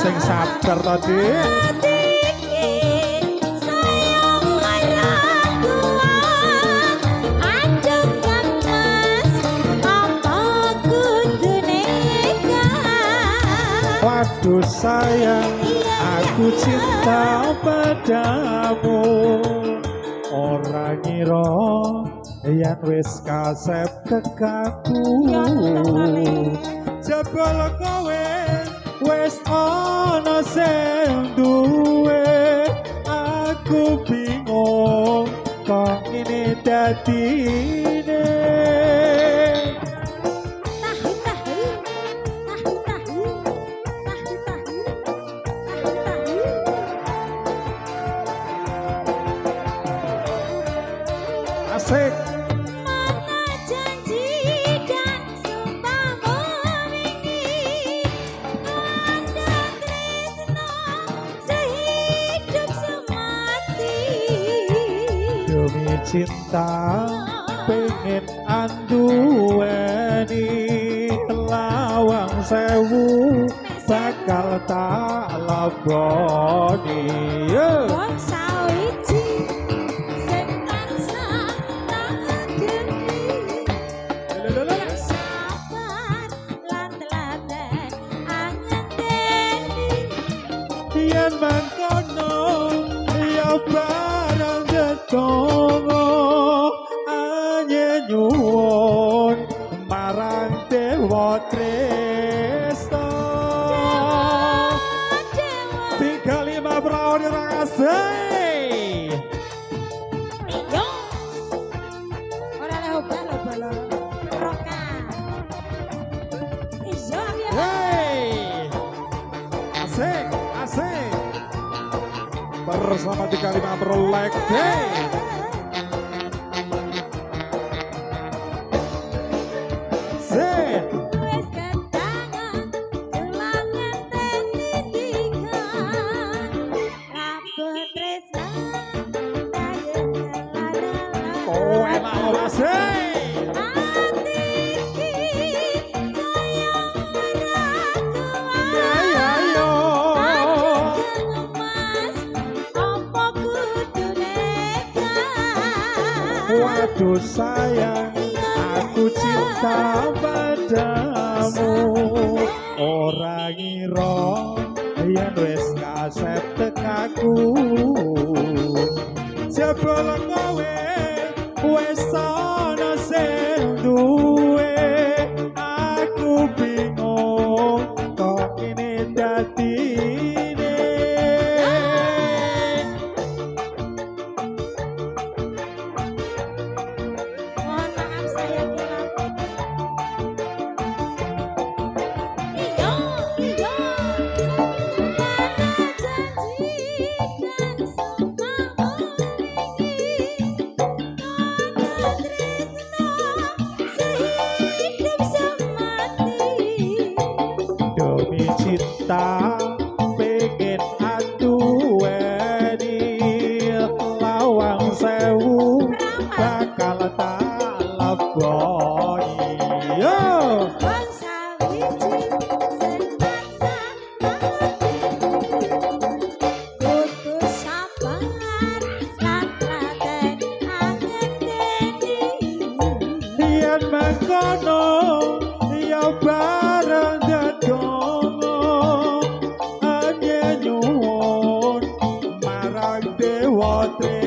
sing sabar to Dik. Waduh sayang, aku cinta padamu. Ora ngira yen wis kasep kekaku. Jebul kowe wis ana sing duwe. Aku bingung kok ngene dadine. Asik. Mana janji dan sumpahmu ini, ada tresno sehidup semati. Demi cinta pengen anduweni lawang sewu bakal tak laboni. Wong sawiji sing tansah tak geni, sabar lan telaten angenteni. Yen mangkono ya barang detongo anyuwun marang Dewa Tresna. 35 Praon Rasih. Yo, ora leh obah lho bala roka. Iya ya. Hey, asik, asik. Bersama 35 Proleksi. Sik. Wes ketangan kelangan titikan, kabeh tresna dayen keladalan. Kowe mau rasih. Ati iki sayang ora kuat. Ya yo. Emas apa kudu nekat. Waduh sayang, aku cinta padamu. Ora ngira yen wis kasep tekaku. Jebul kowe wis ana sing duwe. Aku bingung kok ini dadine. Mohon maaf saya kurang. Iya, iya. Mana janji dan sumpahmu ini, ada tresna sehidup semati. Demi cinta pengen aduweni lawang sewu bakal tak laboni. Yo. Wong sawiji sing tansah kudu sabar lan telaten angenteni. Yen mangkono ya bareng dedongo anyuwun marang Dewa Tresna.